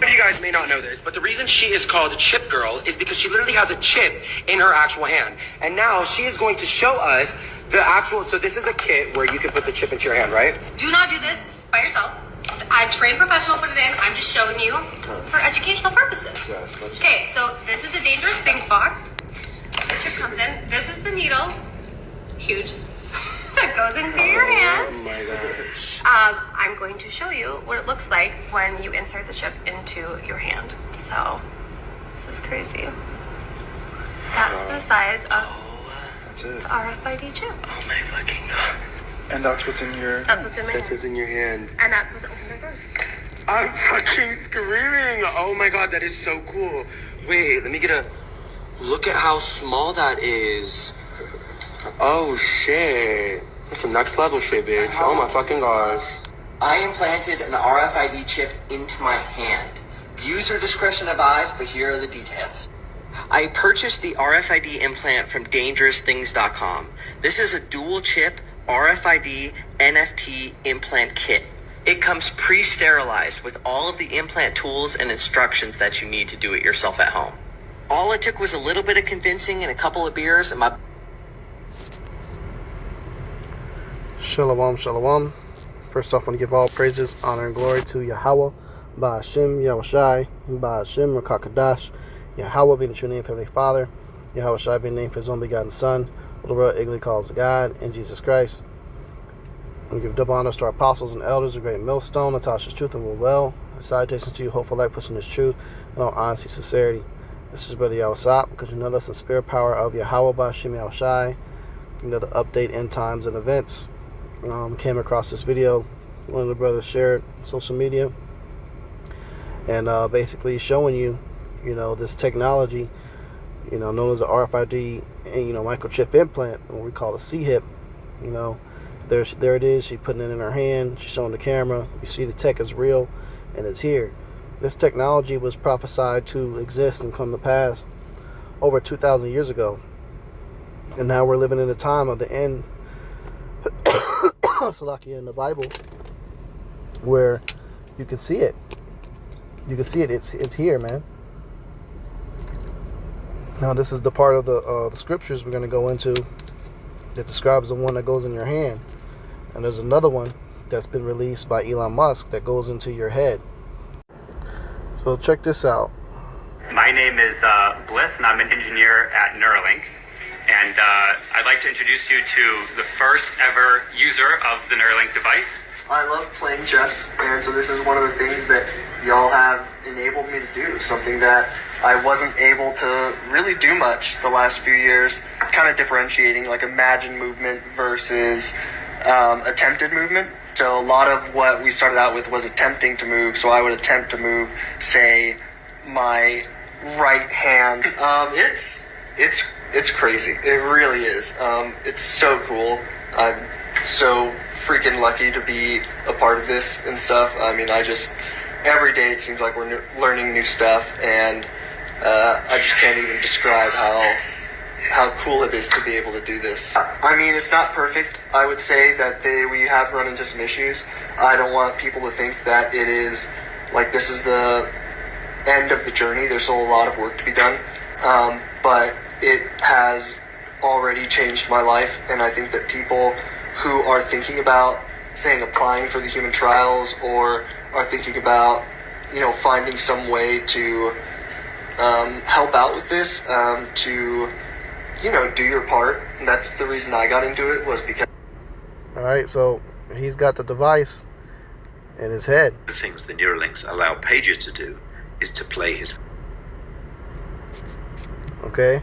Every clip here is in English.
You guys may not know this, but the reason she is called Chip Girl is because she literally has a chip in her actual hand. And now she is going to show us the actual, so this is a kit where you can put the chip into your hand, right? Do not do this by yourself. I've trained professional put it in. I'm just showing you for educational purposes. Yes, okay, so this is a dangerous things box. The chip comes in. This is the needle. Huge. That goes into your hand. Oh my gosh. I'm going to show you what it looks like when you insert the chip into your hand. So, this is crazy. That's the size of the RFID chip. Oh my fucking god. And that's what's in your... That's what's in my hand. This is in your hand. And that's what's open my doors. I'm fucking screaming. Oh my god, that is so cool. Wait, let me get a... Look at how small that is. Oh shit. That's some next level shit, bitch. Oh my fucking gosh. I implanted an RFID chip into my hand. User discretion advised, but here are the details. I purchased the RFID implant from DangerousThings.com. This is a dual chip RFID NFT implant kit. It comes pre-sterilized with all of the implant tools and instructions that you need to do it yourself at home. All it took was a little bit of convincing and a couple of beers, and my... Shalom, shalom. First off, I want to give all praises, honor, and glory to Yahweh, Ba'ashem, Yahushai, Ba'ashem, Rakakadash, Yahweh being the true name for Heavenly Father, Yahushai being the name for His only begotten Son, the world ignorantly calls God, and Jesus Christ. We give double honors to our apostles and elders, the great millstone, Natasha's truth and will well. Salutations to you, hopeful light, pushing His truth, and all honesty, sincerity. This is Brother Yahusap, because you know us in spirit power of Yahweh, Ba'ashem, Yahushai. You know the update, end times, and events. Came across this video one of the brothers shared on social media, and basically showing you, this technology, known as the RFID, and microchip implant, what we call a C-hip. There it is. She's putting it in her hand. She's showing the camera. You see the tech is real, and it's here. This technology was prophesied to exist and come to pass over 2,000 years ago, and now we're living in a time of the end. So like in the Bible, where you can see it. You can see it. It's here, man. Now this is the part of the scriptures we're going to go into that describes the one that goes in your hand, and there's another one that's been released by Elon Musk that goes into your head. So check this out. My name is Bliss, and I'm an engineer at Neuralink. And I'd like to introduce you to the first ever user of the Neuralink device. I love playing chess, and so this is one of the things that y'all have enabled me to do, something that I wasn't able to really do much the last few years, kind of differentiating like imagined movement versus attempted movement. So a lot of what we started out with was attempting to move, so I would attempt to move, say, my right hand. It's crazy. It really is. It's so cool. I'm so freaking lucky to be a part of this and stuff. I mean, every day it seems like we're learning new stuff, and I just can't even describe how cool it is to be able to do this. I mean, it's not perfect. I would say that we have run into some issues. I don't want people to think that it is like this is the end of the journey. There's still a lot of work to be done. But it has already changed my life, and I think that people who are thinking about, saying, applying for the human trials, or are thinking about, finding some way to help out with this, to, do your part. And that's the reason I got into it, was because... Alright, so he's got the device in his head. The things the Neuralinks allow Pager to do is to play his... Okay,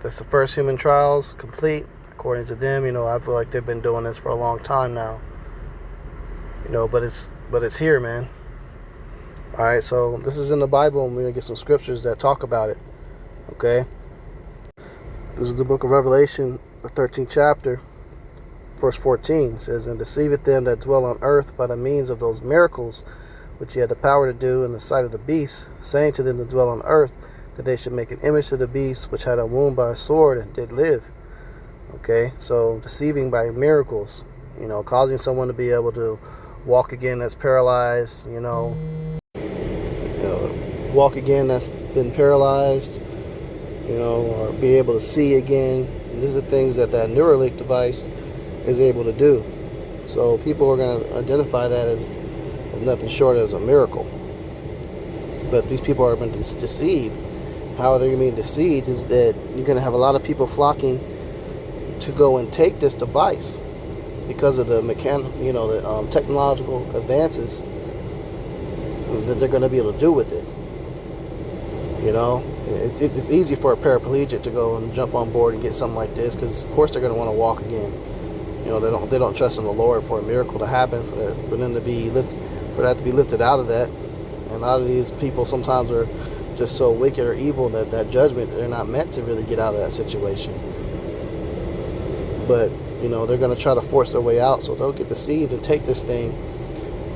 that's the first human trials complete, according to them. I feel like they've been doing this for a long time now. But it's here, man. All right, so this is in the Bible, and we're gonna get some scriptures that talk about it. Okay, this is the book of Revelation, the 13th chapter, verse 14. It says, "And deceiveth them that dwell on earth by the means of those miracles which he had the power to do in the sight of the beast, saying to them that dwell on earth, that they should make an image to the beast which had a wound by a sword and did live." Okay, so deceiving by miracles, causing someone to be able to walk again that's paralyzed, walk again that's been paralyzed, or be able to see again. And these are things that Neuralink device is able to do. So people are going to identify that as nothing short as a miracle. But these people are being deceived. How they're being deceived is that you're going to have a lot of people flocking to go and take this device because of the technological advances that they're going to be able to do with it. It's easy for a paraplegic to go and jump on board and get something like this because, of course, they're going to want to walk again. They don't trust in the Lord for a miracle to happen, for them to be lifted, for that to be lifted out of that. And a lot of these people sometimes are just so wicked or evil that judgment, they're not meant to really get out of that situation. But they're going to try to force their way out, so they'll get deceived and take this thing.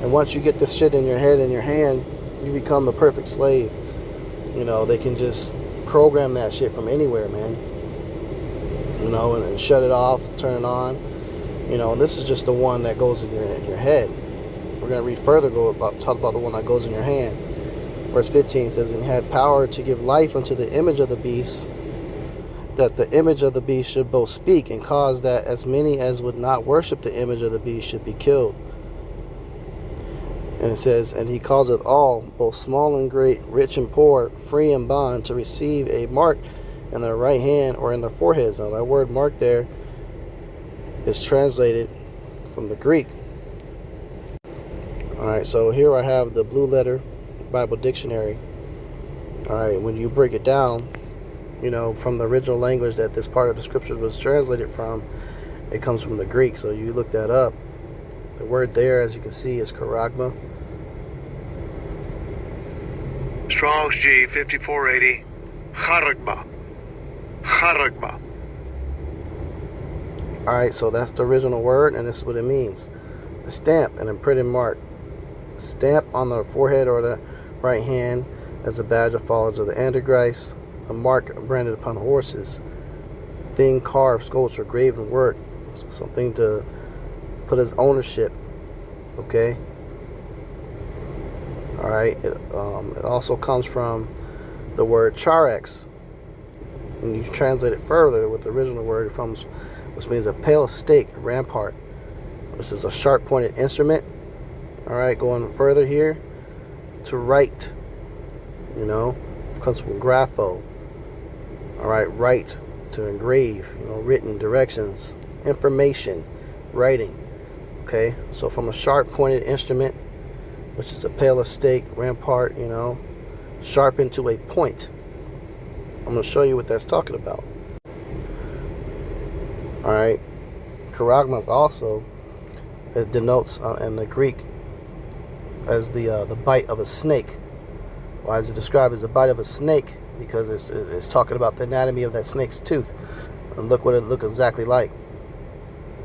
And once you get this shit in your head, in your hand, you become the perfect slave. They can just program that shit from anywhere, man. And shut it off, turn it on. And this is just the one that goes in your head. We're going to read further, talk about the one that goes in your hand. Verse 15 says, "And he had power to give life unto the image of the beast, that the image of the beast should both speak, and cause that as many as would not worship the image of the beast should be killed." And it says, "And he causeth all, both small and great, rich and poor, free and bond, to receive a mark in their right hand or in their foreheads." Now that word mark there is translated from the Greek. Alright, so here I have the Blue Letter Bible Dictionary. Alright, when you break it down, from the original language that this part of the scripture was translated from, it comes from the Greek. So you look that up. The word there, as you can see, is charagma. Strong's G 5480. Charagma. Charagma. Alright, so that's the original word, and this is what it means. A stamp, an imprinted mark. Stamp on the forehead or the right hand as a badge of followers of the Antichrist. A mark branded upon horses. Thing carved, sculpture, graven work. So something to put as ownership. Okay? Alright, it also comes from the word charex. And you translate it further with the original word, which means a pale stake, rampart, which is a sharp pointed instrument. Alright, going further here, to write, comes from grapho. Alright, write, to engrave, written, directions, information, writing. Okay, so from a sharp pointed instrument, which is a pale stake, rampart, sharpened to a point. I'm going to show you what that's talking about. Alright, charagma also, it denotes in the Greek as the bite of a snake. Why is it described as the bite of a snake? Because it's talking about the anatomy of that snake's tooth. And look what it looked exactly like.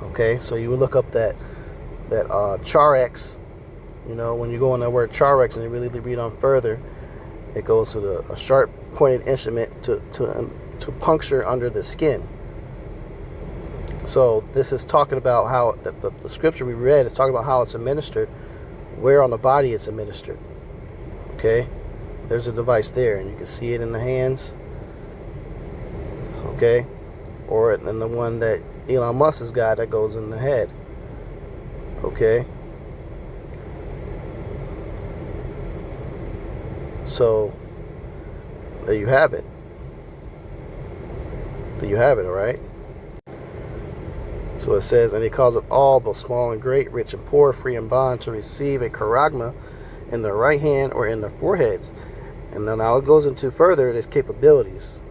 Okay, so you look up that charex, when you go on that word charex and you really read on further, it goes to a sharp pointed instrument to puncture under the skin. So this is talking about how the scripture we read is talking about how it's administered, where on the body it's administered. Okay, there's a device there, and you can see it in the hands. Okay, or in the one that Elon Musk has got that goes in the head. Okay, so there you have it. All right. So it says, "And he causeth all, both small and great, rich and poor, free and bond, to receive a charagma in their right hand or in their foreheads." And then now it goes into further its capabilities.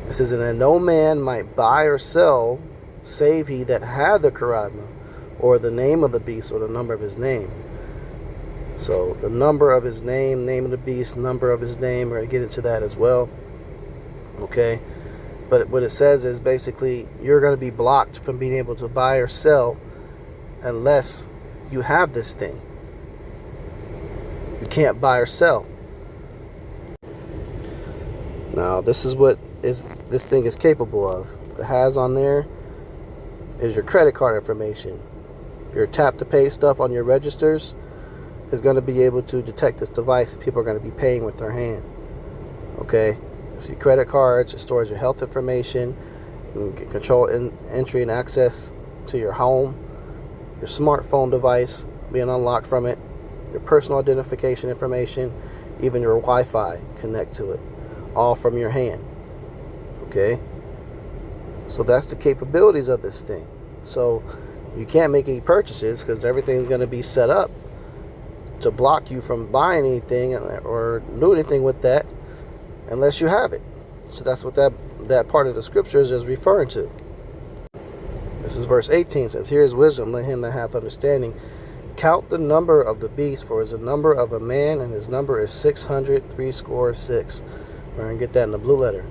It says, "And that no man might buy or sell, save he that had the charagma, or the name of the beast, or the number of his name." So the number of his name, name of the beast, number of his name, we're going to get into that as well. Okay. But what it says is basically you're going to be blocked from being able to buy or sell unless you have this thing. You can't buy or sell. Now, this is what this thing is capable of. What it has on there is your credit card information, your tap to pay stuff on your registers, is going to be able to detect this device. People are going to be paying with their hand. Okay, see, credit cards, it stores your health information, you can control entry and access to your home, your smartphone device being unlocked from it, your personal identification information, even your Wi-Fi connect to it, all from your hand. Okay, so that's the capabilities of this thing. So you can't make any purchases because everything's going to be set up to block you from buying anything or do anything with that unless you have it. So that's what that part of the scriptures is referring to. This is verse 18. It says, "Here is wisdom, let him that hath understanding count the number of the beast, for it is the number of a man, and his number is 666. We're going to get that in the blue letter.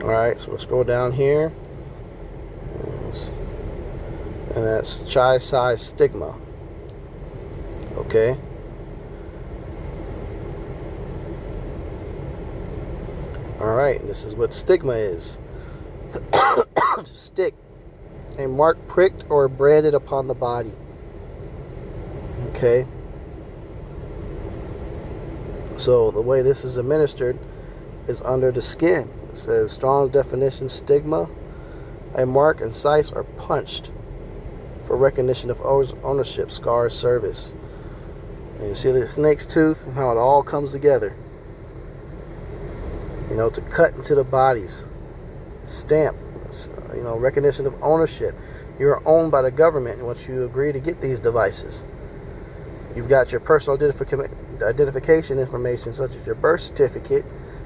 Alright, so we'll scroll down here. And that's chi-size stigma. Okay. Alright, this is what stigma is. Stick. A mark pricked or branded upon the body. Okay. So the way this is administered is under the skin. It says Strong's definition: stigma, a mark, incise or punched for recognition of ownership, scar, service. And you see the snake's tooth and how it all comes together. You know, to cut into the bodies. Stamp, you know, recognition of ownership. You're owned by the government once you agree to get these devices. You've got your personal identification information, such as your birth certificate,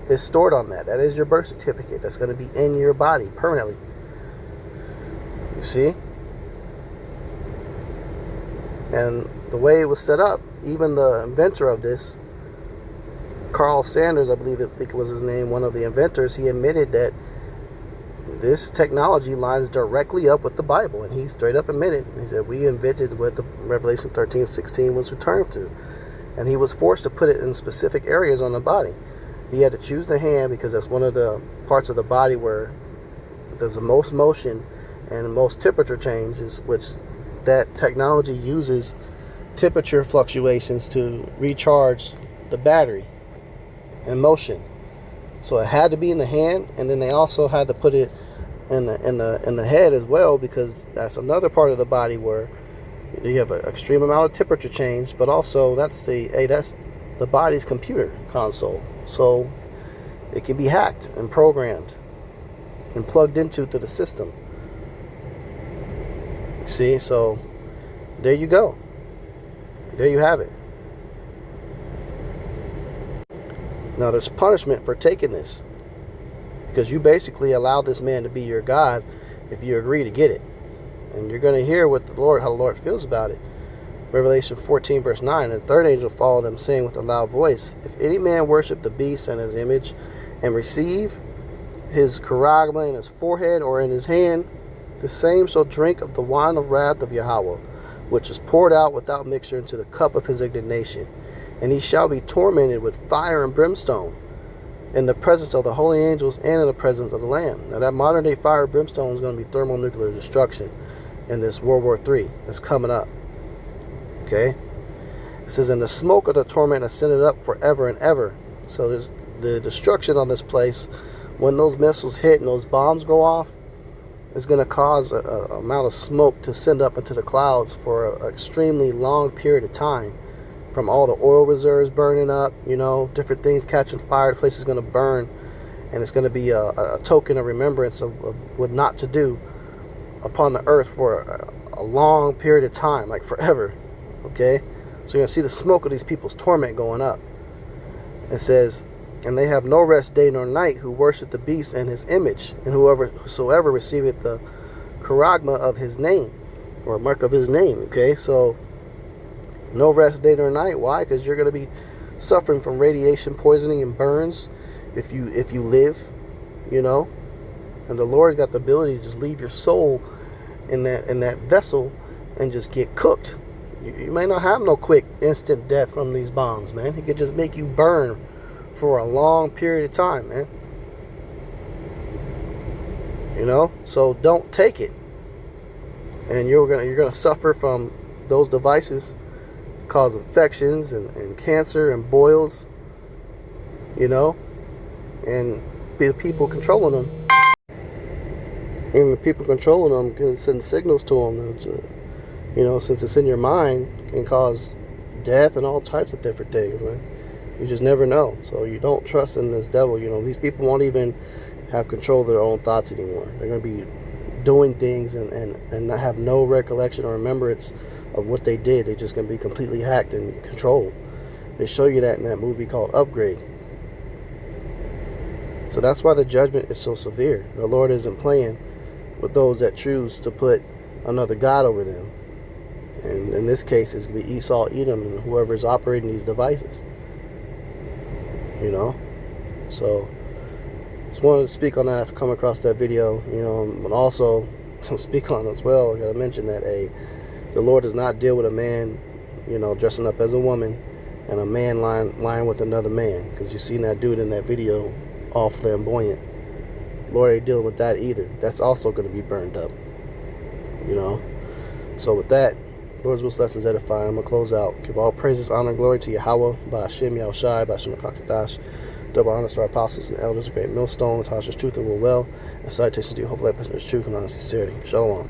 is stored on that. That is your birth certificate. That's going to be in your body permanently. You see? And the way it was set up, even the inventor of this, Carl Sanders, I think it was his name, one of the inventors, he admitted that this technology lines directly up with the Bible, and he straight up admitted. He said, we invented what the Revelation 13:16 was returned to, and he was forced to put it in specific areas on the body. He had to choose the hand because that's one of the parts of the body where there's the most motion and the most temperature changes, which that technology uses temperature fluctuations to recharge the battery and motion. So it had to be in the hand, and then they also had to put it in the head as well, because that's another part of the body where you have an extreme amount of temperature change, but also that's the body's computer console. So it can be hacked and programmed and plugged into the system. See, so there you go. There you have it. Now there's punishment for taking this, because you basically allow this man to be your God if you agree to get it. And you're going to hear what how the Lord feels about it. Revelation 14 verse 9, and the third angel followed them, saying with a loud voice, if any man worship the beast and his image, and receive his charagma in his forehead or in his hand, the same shall drink of the wine of wrath of Yahweh, which is poured out without mixture into the cup of his indignation. And he shall be tormented with fire and brimstone in the presence of the holy angels and in the presence of the Lamb. Now that modern day fire and brimstone is going to be thermonuclear destruction in this World War III that's coming up. Okay? It says, and the smoke of the torment ascended up forever and ever. So there's the destruction on this place, when those missiles hit and those bombs go off, is going to cause an amount of smoke to send up into the clouds for an extremely long period of time. From all the oil reserves burning up, you know, different things catching fire, the place is going to burn, and it's going to be a token of remembrance of what not to do upon the earth for a long period of time, like forever. Okay, so you're going to see the smoke of these people's torment going up. It says, and they have no rest day nor night who worship the beast and his image, and whosoever receiveth the charagma of his name, or mark of his name. Okay, so no rest day nor night. Why? Because you're going to be suffering from radiation poisoning and burns if you live, you know. And the Lord's got the ability to just leave your soul in that vessel and just get cooked. You may not have no quick instant death from these bombs, man. It could just make you burn for a long period of time, man. You know, so don't take it. And you're gonna suffer from those devices cause infections and cancer and boils, you know, and the people controlling them. And the people controlling them can send signals to them, you know, since it's in your mind, can cause death and all types of different things, man. You just never know. So you don't trust in this devil. You know, these people won't even have control of their own thoughts anymore. They're going to be doing things and not have no recollection or remembrance of what they did. They're just going to be completely hacked and controlled. They show you that in that movie called Upgrade. So that's why the judgment is so severe. The Lord isn't playing with those that choose to put another God over them. And in this case, it's going to be Esau, Edom, and whoever's operating these devices. You know? So, just wanted to speak on that after coming across that video. You know, and also, speak on it as well, I got to mention that the Lord does not deal with a man, you know, dressing up as a woman, and a man lying with another man. Because you seen that dude in that video, all flamboyant. Lord ain't dealing with that either. That's also going to be burned up. You know? So with that, Lord's Will Lessons edifying. I'm going to close out. Give all praises, honor, and glory to Yahweh, by Hashem, Yahushai, by Hashem HaKadosh. Double honor to our apostles and elders, great millstone, Tasha's truth and will well, and citation to you, hopefully, that person is truth and honest sincerity. Shalom.